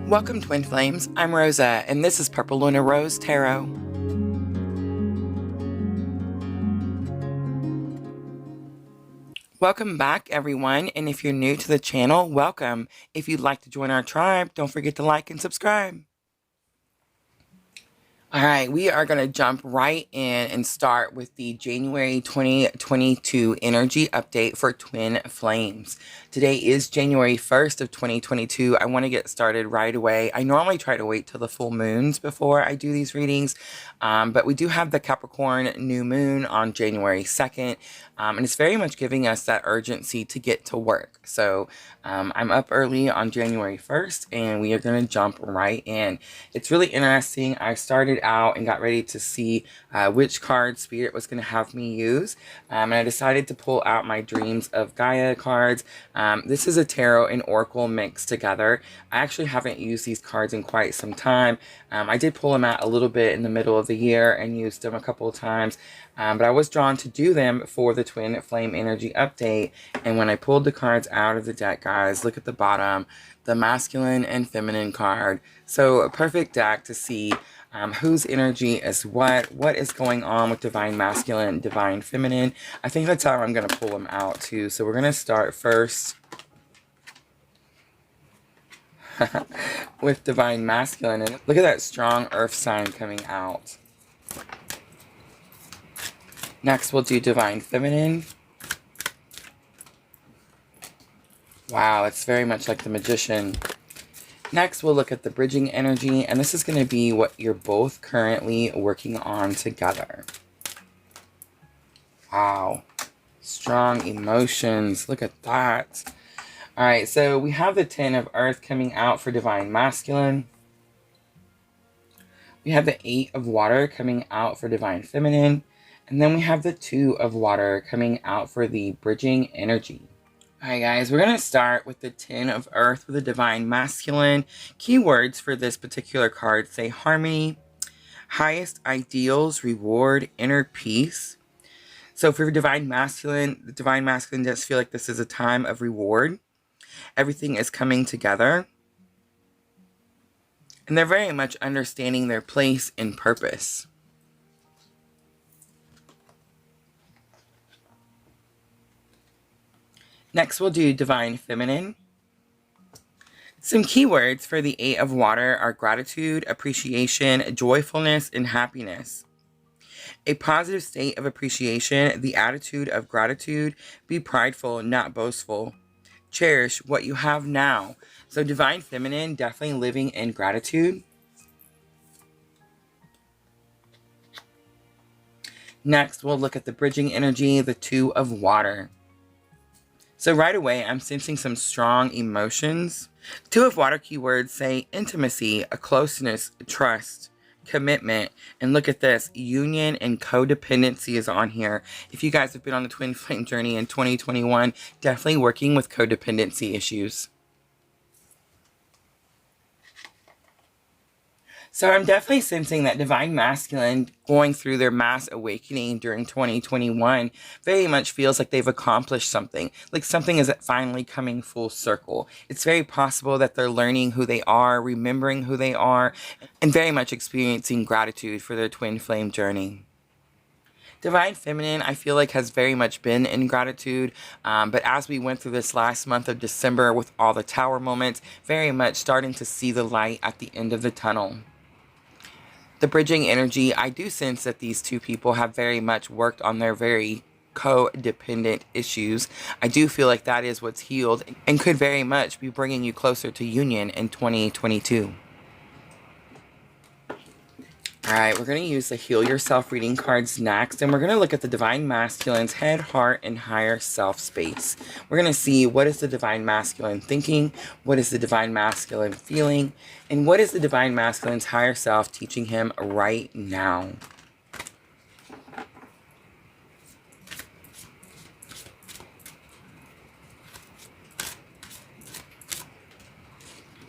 Welcome, Twin Flames. I'm Rosa, and this is Purple LunaRose Tarot. Welcome back, everyone, and if you're new to the channel, welcome. If you'd like to join our tribe, don't forget to like and subscribe. All right, we are going to jump right in and start with the January 2022 energy update for Twin Flames. Today is January 1st of 2022. I want to get started right away. I normally try to wait till the full moons before I do these readings, but we do have the Capricorn new moon on January 2nd, and it's very much giving us that urgency to get to work. So I'm up early on January 1st, and we are going to jump right in. It's really interesting. I started out and got ready to see which card Spirit was going to have me use, and I decided to pull out my Dreams of Gaia cards. This is a tarot and oracle mixed together. I actually haven't used these cards in quite some time. I did pull them out a little bit in the middle of the year and used them a couple of times, but I was drawn to do them for the Twin Flame energy update. And when I pulled the cards out of the deck, guys, look at the bottom, the masculine and feminine card. So a perfect deck to see whose energy is what is going on with divine masculine, divine feminine. I think that's how I'm going to pull them out too. So we're going to start first with divine masculine, and look at that strong earth sign coming out. Next we'll do divine feminine. Wow, it's very much like the Magician. Next, we'll look at the bridging energy, and this is going to be what you're both currently working on together. Wow. Strong emotions. Look at that. All right, so we have the 10 of Earth coming out for divine masculine. We have the 8 of Water coming out for divine feminine. And then we have the 2 of Water coming out for the bridging energy. Alright guys, we're going to start with the 10 of Earth with the divine masculine. Keywords for this particular card say harmony, highest ideals, reward, inner peace. So for divine masculine, the divine masculine does feel like this is a time of reward. Everything is coming together. And they're very much understanding their place and purpose. Next, we'll do divine feminine. Some keywords for the 8 of Water are gratitude, appreciation, joyfulness, and happiness. A positive state of appreciation, the attitude of gratitude, be prideful, not boastful. Cherish what you have now. So divine feminine, definitely living in gratitude. Next, we'll look at the bridging energy, the 2 of Water. So right away, I'm sensing some strong emotions. 2 of Water keywords say intimacy, a closeness, trust, commitment. And look at this, union and codependency is on here. If you guys have been on the Twin Flame journey in 2021, definitely working with codependency issues. So I'm definitely sensing that divine masculine going through their mass awakening during 2021 very much feels like they've accomplished something, like something is finally coming full circle. It's very possible that they're learning who they are, remembering who they are, and very much experiencing gratitude for their twin flame journey. Divine feminine, I feel like, has very much been in gratitude, but as we went through this last month of December with all the tower moments, very much starting to see the light at the end of the tunnel. The bridging energy, I do sense that these two people have very much worked on their very codependent issues. I do feel like that is what's healed and could very much be bringing you closer to union in 2022. Alright, we're going to use the Heal Yourself reading cards next, and we're going to look at the Divine Masculine's head, heart, and higher self space. We're going to see what is the Divine Masculine thinking, what is the Divine Masculine feeling, and what is the Divine Masculine's higher self teaching him right now.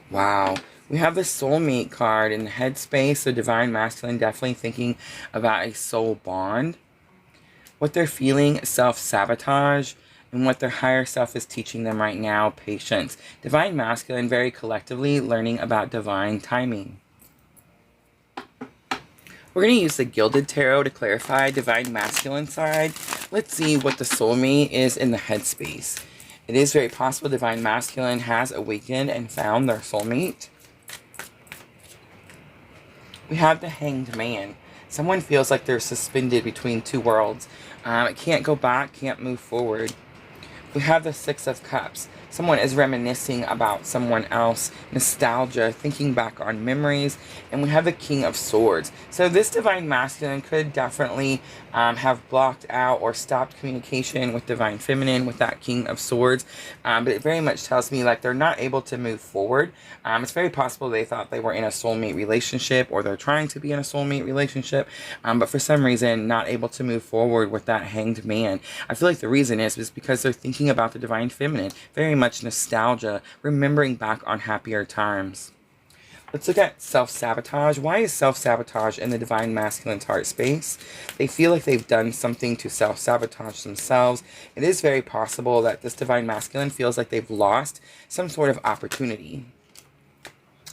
Wow. We have the soulmate card in the headspace, so divine masculine definitely thinking about a soul bond. What they're feeling, self-sabotage. and what their higher self is teaching them right now: patience. Divine masculine, very collectively learning about divine timing. We're going to use the Gilded Tarot to clarify divine masculine side. Let's see what the soulmate is in the headspace. It is very possible divine masculine has awakened and found their soulmate. We have the Hanged Man. Someone feels like they're suspended between two worlds. Can't go back, can't move forward. We have the Six of Cups. Someone is reminiscing about someone else, nostalgia, thinking back on memories. And we have the King of Swords. So this divine masculine could definitely have blocked out or stopped communication with divine feminine with that King of Swords. But it very much tells me like they're not able to move forward. It's very possible they thought they were in a soulmate relationship, or they're trying to be in a soulmate relationship. But for some reason, not able to move forward with that Hanged Man. I feel like the reason is because they're thinking about the divine feminine. Very much nostalgia, remembering back on happier times. Let's look at self-sabotage. Why is self-sabotage in the divine masculine's heart space? They feel like they've done something to self-sabotage themselves. It is very possible that this divine masculine feels like they've lost some sort of opportunity.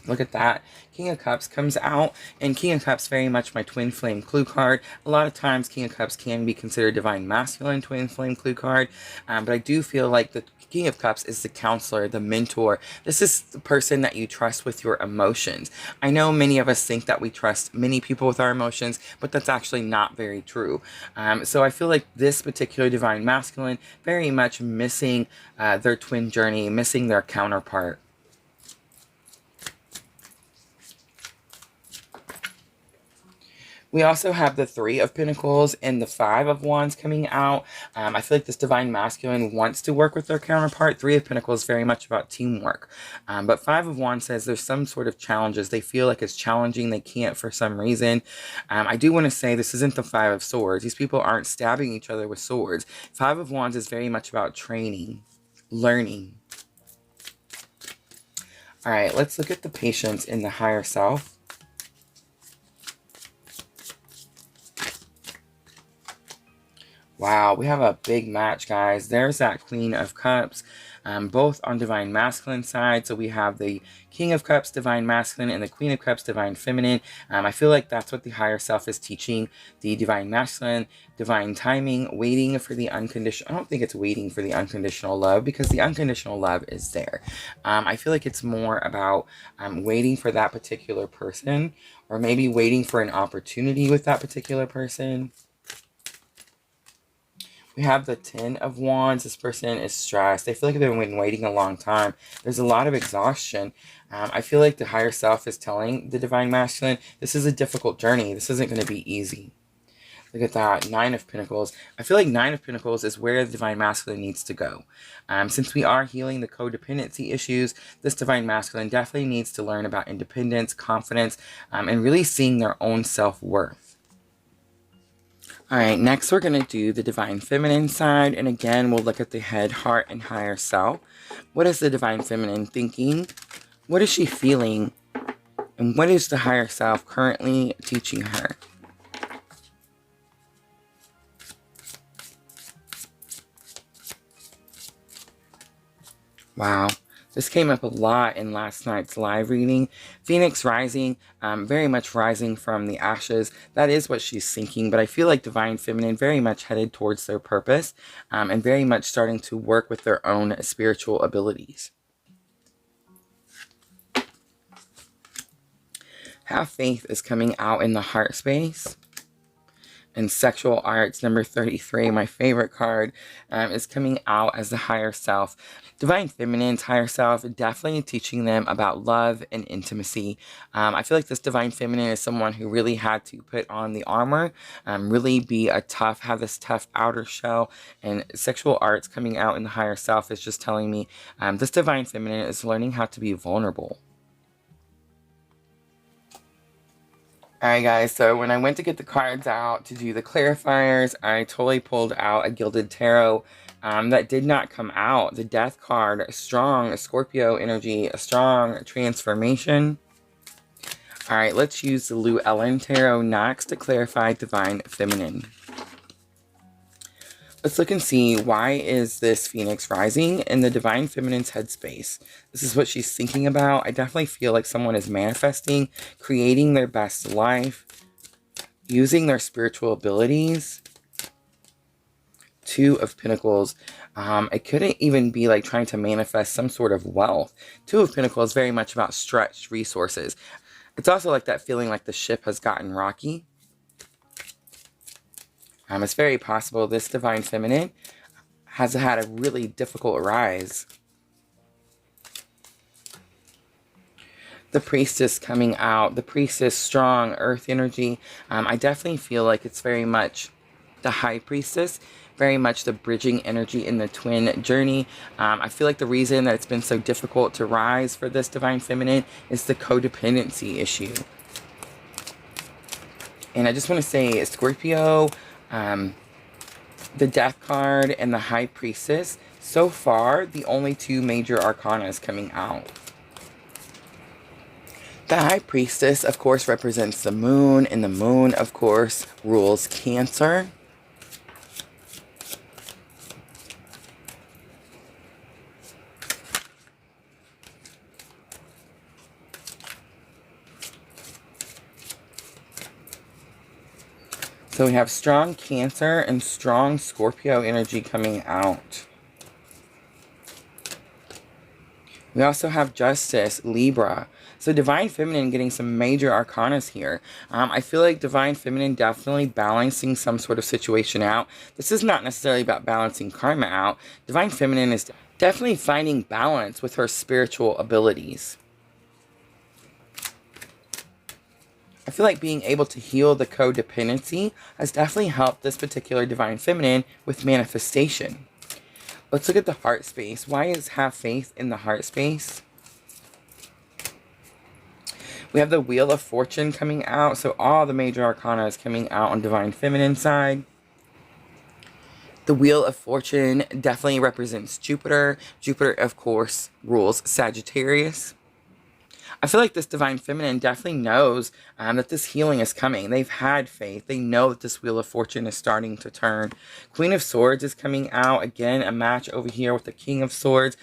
Look at that. King of Cups comes out, and King of Cups very much my twin flame clue card. A lot of times King of Cups can be considered divine masculine twin flame clue card, but I do feel like the King of Cups is the counselor, the mentor. This is the person that you trust with your emotions. I know many of us think that we trust many people with our emotions, but that's actually not very true. So I feel like this particular divine masculine very much missing their twin journey, missing their counterpart. We also have the Three of Pentacles and the Five of Wands coming out. I feel like this divine masculine wants to work with their counterpart. Three of Pentacles is very much about teamwork. But Five of Wands says there's some sort of challenges. They feel like it's challenging. They can't for some reason. I do want to say this isn't the Five of Swords. These people aren't stabbing each other with swords. Five of Wands is very much about training, learning. All right, let's look at the patience in the higher self. Wow, we have a big match, guys. There's that Queen of Cups, both on divine masculine side. So we have the King of Cups, divine masculine, and the Queen of Cups, divine feminine. I feel like that's what the higher self is teaching the divine masculine, divine timing, waiting for the unconditional. I don't think it's waiting for the unconditional love, because the unconditional love is there. I feel like it's more about waiting for that particular person, or maybe waiting for an opportunity with that particular person. We have the Ten of Wands. This person is stressed. They feel like they've been waiting a long time. There's a lot of exhaustion. I feel like the higher self is telling the divine masculine, this is a difficult journey. This isn't going to be easy. Look at that. Nine of Pentacles. I feel like Nine of Pentacles is where the divine masculine needs to go. Since we are healing the codependency issues, this divine masculine definitely needs to learn about independence, confidence, and really seeing their own self-worth. All right, next we're going to do the divine feminine side. And again, we'll look at the head, heart, and higher self. What is the divine feminine thinking? What is she feeling? And what is the higher self currently teaching her? Wow. This came up a lot in last night's live reading. Phoenix rising, very much rising from the ashes. That is what she's thinking. But I feel like divine feminine very much headed towards their purpose, and very much starting to work with their own spiritual abilities. Have faith is coming out in the heart space. And sexual arts, number 33, my favorite card, is coming out as the higher self. Divine feminine's higher self, definitely teaching them about love and intimacy. I feel like this divine feminine is someone who really had to put on the armor, really be have this tough outer shell. And sexual arts coming out in the higher self is just telling me this divine feminine is learning how to be vulnerable. Alright guys, so when I went to get the cards out to do the clarifiers, I totally pulled out a Gilded Tarot that did not come out. The Death card, a strong Scorpio energy, a strong transformation. Alright, let's use the Llewellyn Tarot next to clarify divine feminine. Let's look and see, why is this Phoenix rising in the Divine Feminine's headspace? This is what she's thinking about. I definitely feel like someone is manifesting, creating their best life, using their spiritual abilities. Two of Pentacles. It couldn't even be like trying to manifest some sort of wealth. Two of Pentacles is very much about stretched resources. It's also like that feeling like the ship has gotten rocky. It's very possible this Divine Feminine has had a really difficult rise. The Priestess coming out. The Priestess, strong earth energy. I definitely feel like it's very much the High Priestess, very much the bridging energy in the twin journey. I feel like the reason that it's been so difficult to rise for this Divine Feminine is the codependency issue. And I just want to say, Scorpio, the Death card and the High Priestess, so far, the only two major arcanas coming out. The High Priestess, of course, represents the moon, and the moon, of course, rules Cancer. So we have strong Cancer and strong Scorpio energy coming out. We also have Justice, Libra. So Divine Feminine getting some major arcanas here. I feel like Divine Feminine definitely balancing some sort of situation out. This is not necessarily about balancing karma out. Divine Feminine is definitely finding balance with her spiritual abilities. I feel like being able to heal the codependency has definitely helped this particular Divine Feminine with manifestation. Let's look at the heart space. Why is have faith in the heart space? We have the Wheel of Fortune coming out. So all the major arcana is coming out on Divine Feminine side. The Wheel of Fortune definitely represents Jupiter. Jupiter, of course, rules Sagittarius. I feel like this Divine Feminine definitely knows that this healing is coming. They've had faith. They know that this Wheel of Fortune is starting to turn. Queen of Swords is coming out. Again, a match over here with the King of Swords.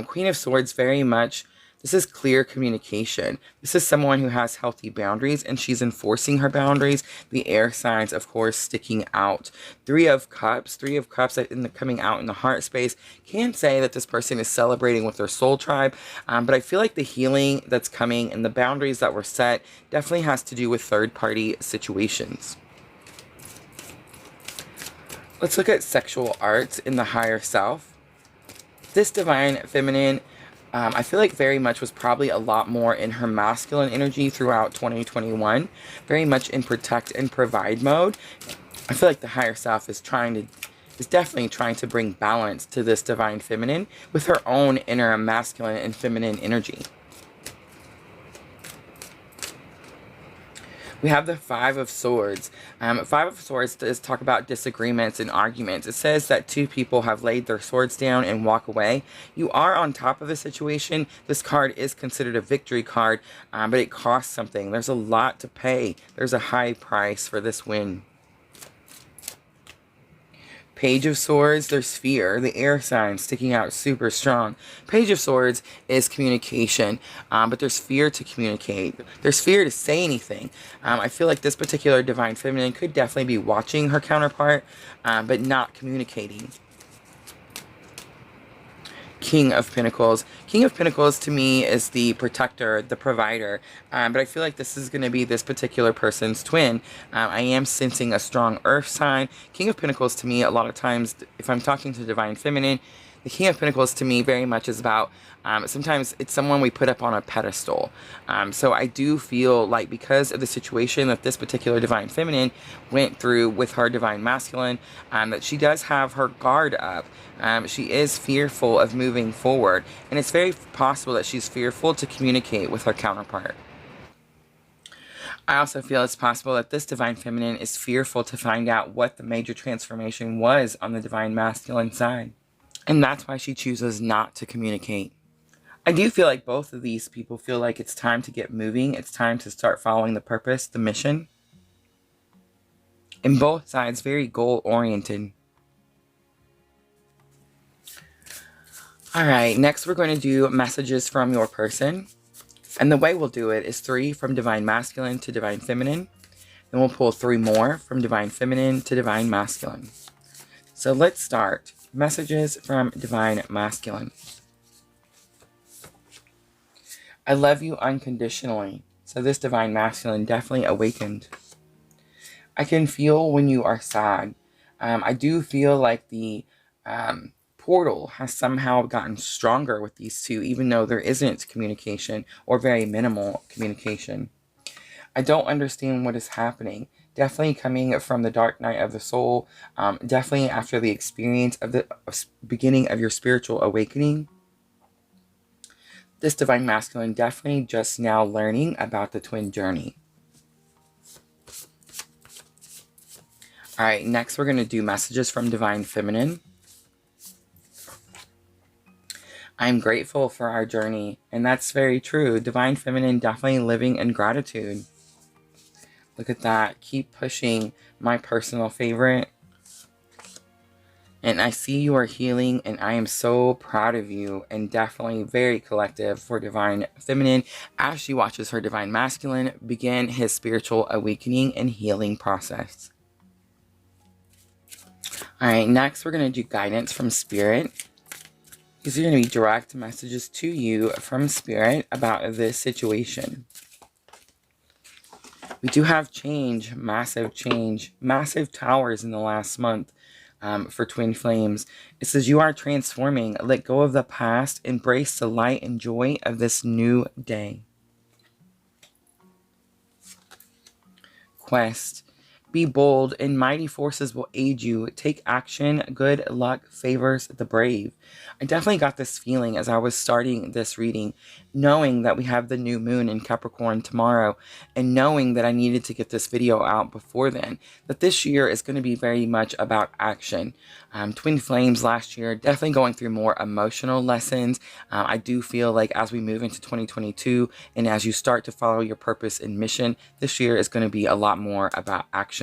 Queen of Swords very much, this is clear communication. This is someone who has healthy boundaries and she's enforcing her boundaries. The air signs, of course, sticking out. Three of Cups coming out in the heart space. Can say that this person is celebrating with their soul tribe. But I feel like the healing that's coming and the boundaries that were set definitely has to do with third-party situations. Let's look at sexual arts in the higher self. This Divine Feminine, I feel like very much was probably a lot more in her masculine energy throughout 2021. Very much in protect and provide mode. I feel like the higher self is definitely trying to bring balance to this Divine Feminine with her own inner masculine and feminine energy. We have the Five of Swords. Five of Swords does talk about disagreements and arguments. It says that two people have laid their swords down and walk away. You are on top of the situation. This card is considered a victory card, but it costs something. There's a lot to pay. There's a high price for this win. Page of Swords, there's fear. The air sign sticking out super strong. Page of Swords is communication, but there's fear to communicate. There's fear to say anything. I feel like this particular Divine Feminine could definitely be watching her counterpart, but not communicating. King of Pentacles. King of Pentacles to me is the protector, the provider. But I feel like this is going to be this particular person's twin. I am sensing a strong earth sign. King of Pentacles to me, a lot of times, if I'm talking to Divine Feminine, the King of Pentacles to me very much is about, sometimes it's someone we put up on a pedestal. So I do feel like because of the situation that this particular Divine Feminine went through with her Divine Masculine, that she does have her guard up. She is fearful of moving forward. And it's very possible that she's fearful to communicate with her counterpart. I also feel it's possible that this Divine Feminine is fearful to find out what the major transformation was on the Divine Masculine side. And that's why she chooses not to communicate. I do feel like both of these people feel like it's time to get moving. It's time to start following the purpose, the mission. And both sides very goal-oriented. All right, next we're going to do messages from your person. And the way we'll do it is 3 from Divine Masculine to Divine Feminine. Then we'll pull 3 more from Divine Feminine to Divine Masculine. So let's start. Messages from Divine Masculine. I love you unconditionally. So this Divine Masculine definitely awakened. I can feel when you are sad. I do feel like the portal has somehow gotten stronger with these two, even though there isn't communication or very minimal communication. I don't understand what is happening. Definitely coming from the dark night of the soul. Definitely after the experience of the beginning of your spiritual awakening. This Divine Masculine definitely just now learning about the twin journey. All right, next we're going to do messages from Divine Feminine. I'm grateful for our journey, and that's very true. Divine Feminine definitely living in gratitude. Look at that. Keep pushing, my personal favorite. And I see you are healing, and I am so proud of you, and definitely very collective for Divine Feminine as she watches her Divine Masculine begin his spiritual awakening and healing process. All right, next we're going to do guidance from Spirit. These are going to be direct messages to you from Spirit about this situation. We do have change, massive towers in the last month for twin flames. It says you are transforming. Let go of the past. Embrace the light and joy of this new day. Quest. Be bold, and mighty forces will aid you. Take action. Good luck favors the brave. I definitely got this feeling as I was starting this reading, knowing that we have the new moon in Capricorn tomorrow, and knowing that I needed to get this video out before then, that this year is going to be very much about action. Twin flames last year, definitely going through more emotional lessons. I do feel like as we move into 2022, and as you start to follow your purpose and mission, this year is going to be a lot more about action.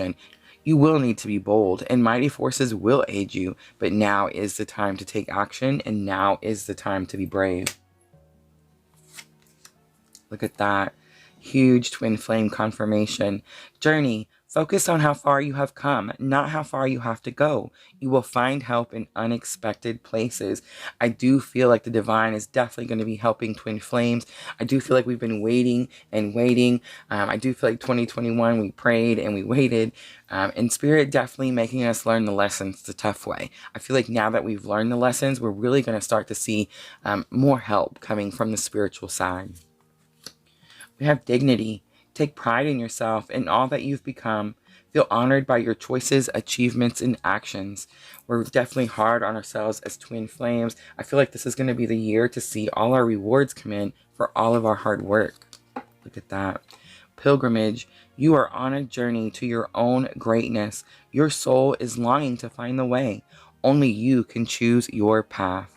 You will need to be bold, and mighty forces will aid you, but now is the time to take action, and now is the time to be brave. Look at that. Huge twin flame confirmation. Journey. Focus on how far you have come, not how far you have to go. You will find help in unexpected places. I do feel like the divine is definitely going to be helping twin flames. I do feel like we've been waiting and waiting. I do feel like 2021, we prayed and we waited. And Spirit definitely making us learn the lessons the tough way. I feel like now that we've learned the lessons, we're really going to start to see more help coming from the spiritual side. We have dignity. Take pride in yourself and all that you've become. Feel honored by your choices, achievements, and actions. We're definitely hard on ourselves as twin flames. I feel like this is going to be the year to see all our rewards come in for all of our hard work. Look at that. Pilgrimage. You are on a journey to your own greatness. Your soul is longing to find the way. Only you can choose your path.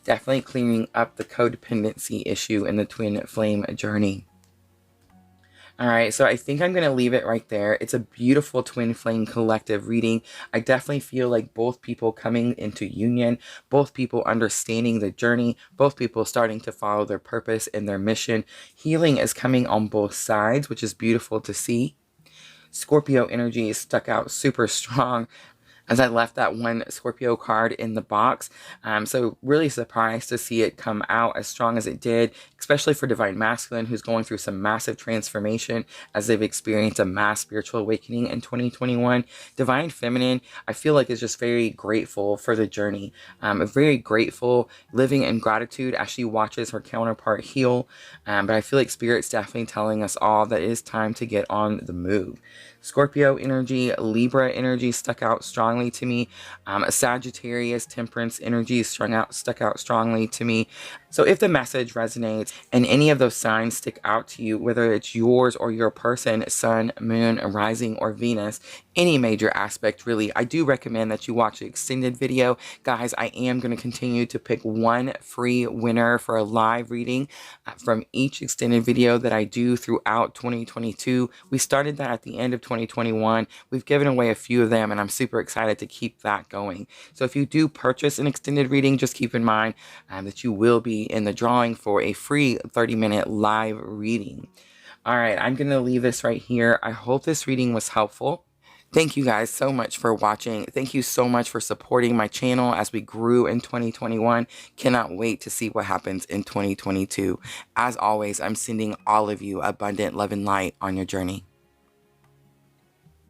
Definitely clearing up the codependency issue in the twin flame journey. All right, so I think I'm going to leave it right there. It's a beautiful twin flame collective reading. I definitely feel like both people coming into union, both people understanding the journey, both people starting to follow their purpose and their mission. Healing is coming on both sides, which is beautiful to see. Scorpio energy is stuck out super strong as I left that one Scorpio card in the box. So really surprised to see it come out as strong as it did, especially for Divine Masculine, who's going through some massive transformation as they've experienced a mass spiritual awakening in 2021. Divine Feminine, I feel like is just very grateful for the journey. Very grateful, living in gratitude as she watches her counterpart heal. But I feel like Spirit's definitely telling us all that it is time to get on the move. Scorpio energy, Libra energy stuck out strongly to me. Sagittarius, Temperance energy stuck out strongly to me. So if the message resonates and any of those signs stick out to you, whether it's yours or your person, sun, moon, rising, or Venus, any major aspect really, I do recommend that you watch the extended video. Guys, I am going to continue to pick one free winner for a live reading from each extended video that I do throughout 2022. We started that at the end of 2021. We've given away a few of them, and I'm super excited to keep that going. So if you do purchase an extended reading, just keep in mind that you will be in the drawing for a free 30-minute live reading. All right, I'm going to leave this right here. I hope this reading was helpful. Thank you guys so much for watching. Thank you so much for supporting my channel as we grew in 2021. Cannot wait to see what happens in 2022. As always, I'm sending all of you abundant love and light on your journey.